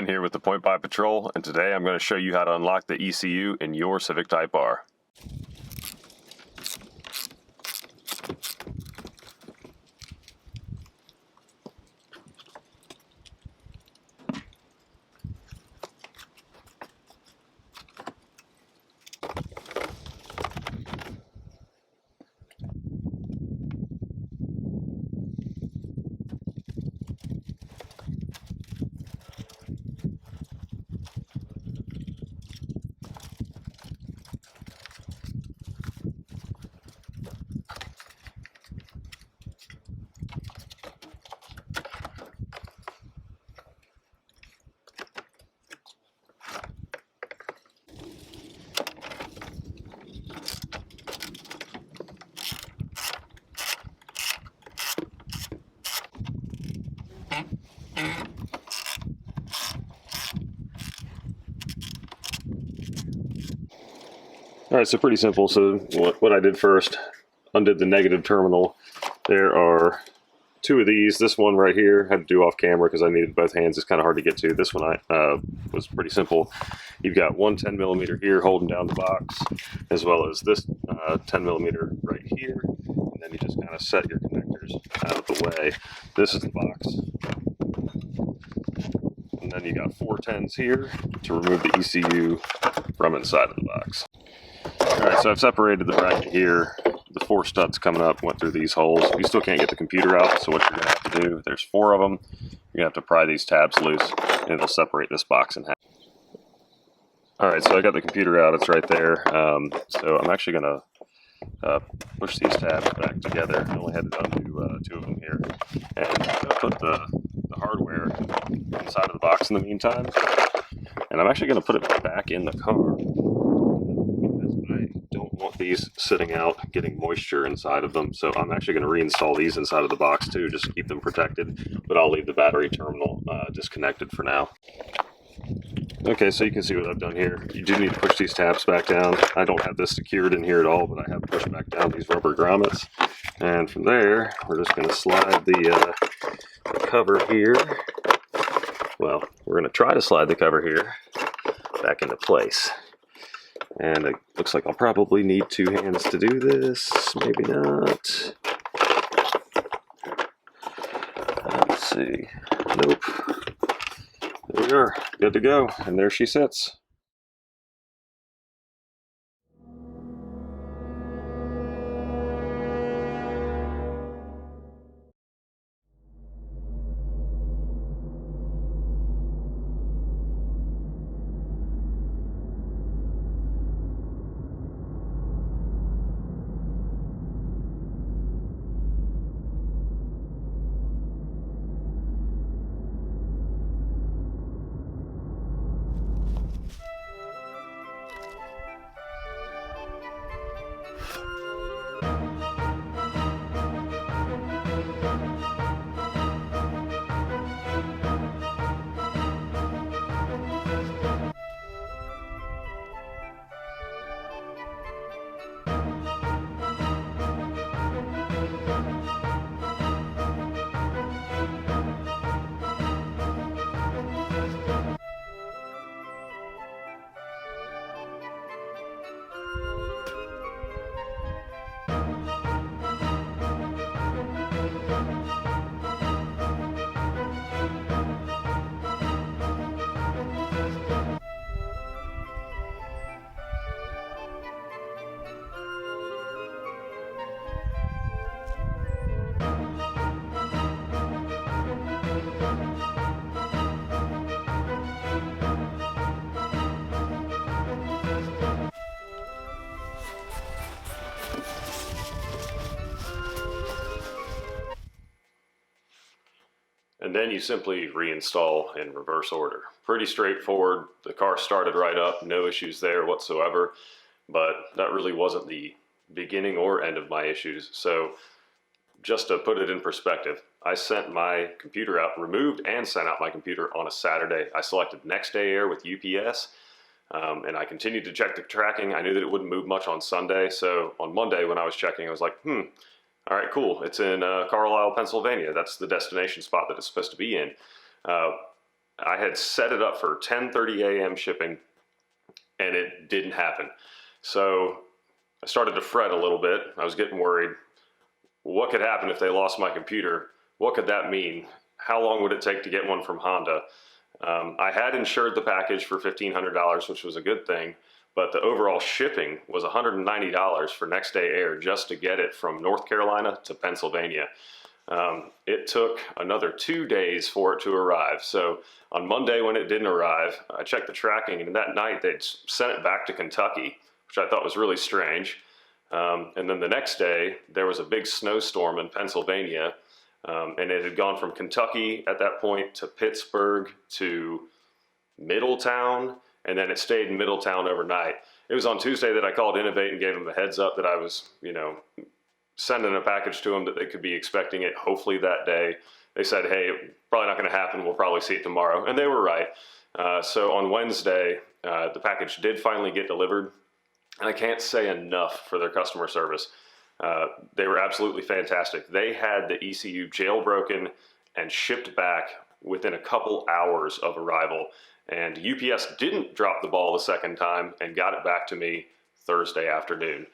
Ben here with the PointByPatrol, and today I'm going to show you how to unlock the ECU in your Civic Type R. Alright, so pretty simple. So what I did first, undid the negative terminal. There are two of these. This one right here had to do off camera because I needed both hands. It's kind of hard to get to. This one was pretty simple. You've got one 10mm here holding down the box, as well as this 10mm right here. And then you just kind of set your connectors out of the way. This is the box. And then you got 4 10s here to remove the ECU from inside of the box. Alright, so I've separated the bracket here. The 4 studs coming up went through these holes. You still can't get the computer out, so what you're going to have to do, there's 4 of them. You're going to have to pry these tabs loose, and it'll separate this box in half. Alright, so I got the computer out. It's right there. So I'm actually going to push these tabs back together. I only had to undo 2 of them here. And I'm going to put the hardware inside of the box in the meantime. And I'm actually going to put it back in the car. These sitting out, getting moisture inside of them, so I'm actually going to reinstall these inside of the box too, just to keep them protected, but I'll leave the battery terminal disconnected for now. Okay, so you can see what I've done here. You do need to push these tabs back down. I don't have this secured in here at all, but I have pushed back down these rubber grommets, and from there we're just going to slide the cover here. Well, we're going to try to slide the cover here back into place. And it looks like I'll probably need 2 hands to do this, maybe not. Let's see. Nope. There we are, good to go, and there she sits. And then you simply reinstall in reverse order. Pretty straightforward. The car started right up, no issues there whatsoever, but that really wasn't the beginning or end of my issues. So just to put it in perspective, I sent my computer out, removed and sent out my computer on a Saturday. I selected next day air with UPS, and I continued to check the tracking. I knew that it wouldn't move much on Sunday, so on Monday when I was checking, I was like, all right, cool. It's in Carlisle, Pennsylvania. That's the destination spot that it's supposed to be in. I had set it up for 10:30 a.m. shipping, and it didn't happen. So I started to fret a little bit. I was getting worried. What could happen if they lost my computer? What could that mean? How long would it take to get one from Honda? I had insured the package for $1,500, which was a good thing, but the overall shipping was $190 for next day air just to get it from North Carolina to Pennsylvania. It took another 2 days for it to arrive. So on Monday when it didn't arrive, I checked the tracking, and that night they'd sent it back to Kentucky, which I thought was really strange. And then the next day there was a big snowstorm in Pennsylvania, and it had gone from Kentucky at that point to Pittsburgh to Middletown, and then it stayed in Middletown overnight. It was on Tuesday that I called Innovate and gave them a heads up that I was, sending a package to them, that they could be expecting it hopefully that day. They said, hey, probably not going to happen. We'll probably see it tomorrow. And they were right. So on Wednesday, the package did finally get delivered. And I can't say enough for their customer service. They were absolutely fantastic. They had the ECU jailbroken and shipped back within a couple hours of arrival. And UPS didn't drop the ball the second time and got it back to me Thursday afternoon.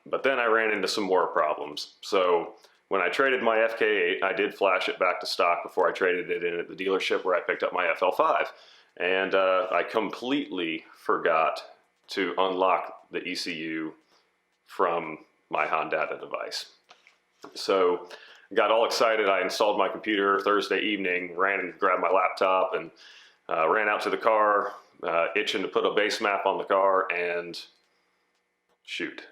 But then I ran into some more problems. So when I traded my FK8, I did flash it back to stock before I traded it in at the dealership where I picked up my FL5. And I completely forgot to unlock the ECU from my Honda device. So got all excited. I installed my computer Thursday evening, ran and grabbed my laptop, and ran out to the car, itching to put a base map on the car, and shoot,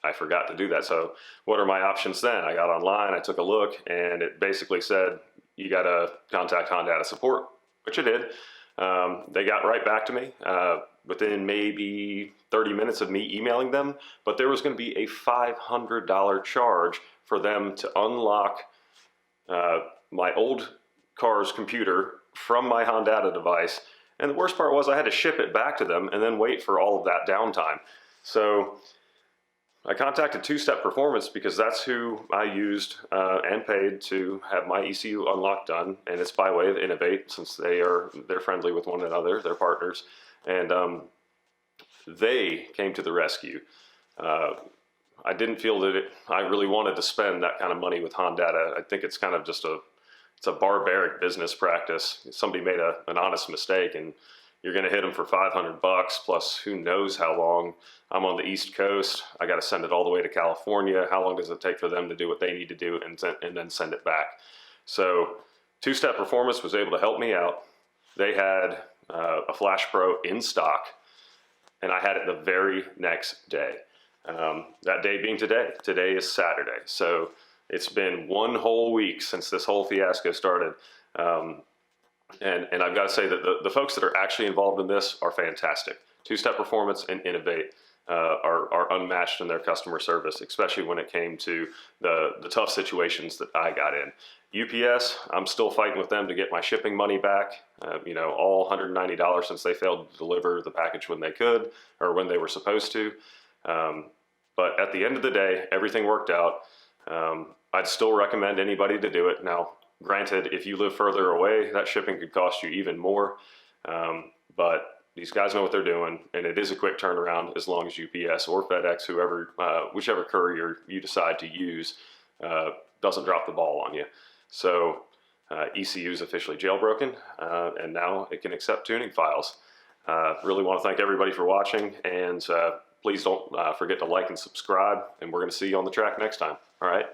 I forgot to do that. So what are my options then? I got online, I took a look, and it basically said, you got to contact Honda support, which I did. They got right back to me within maybe 30 minutes of me emailing them, but there was going to be a $500 charge for them to unlock my old car's computer from my Honda device. And the worst part was I had to ship it back to them and then wait for all of that downtime. So I contacted Two Step Performance because that's who I used and paid to have my ECU unlock done, and it's by way of Innovate, since they're friendly with one another, they're partners, and they came to the rescue. I didn't feel that I really wanted to spend that kind of money with Honda. I think it's kind of just it's a barbaric business practice. Somebody made an honest mistake, and you're going to hit them for $500 plus who knows how long. I'm on the East Coast. I got to send it all the way to California. How long does it take for them to do what they need to do and then send it back? So Two Step Performance was able to help me out. They had a Flash Pro in stock, and I had it the very next day. That day being today. Today is Saturday. So it's been one whole week since this whole fiasco started. And I've got to say that the folks that are actually involved in this are fantastic. Two Step Performance and Innovate are unmatched in their customer service, especially when it came to the tough situations that I got in. UPS, I'm still fighting with them to get my shipping money back, all $190 since they failed to deliver the package when they could or when they were supposed to. But at the end of the day, everything worked out. I'd still recommend anybody to do it. Now, granted, if you live further away, that shipping could cost you even more. But these guys know what they're doing, and it is a quick turnaround as long as UPS or FedEx, whichever courier you decide to use, doesn't drop the ball on you. So ECU is officially jailbroken, and now it can accept tuning files. Really want to thank everybody for watching, and please don't forget to like and subscribe, and we're going to see you on the track next time. All right?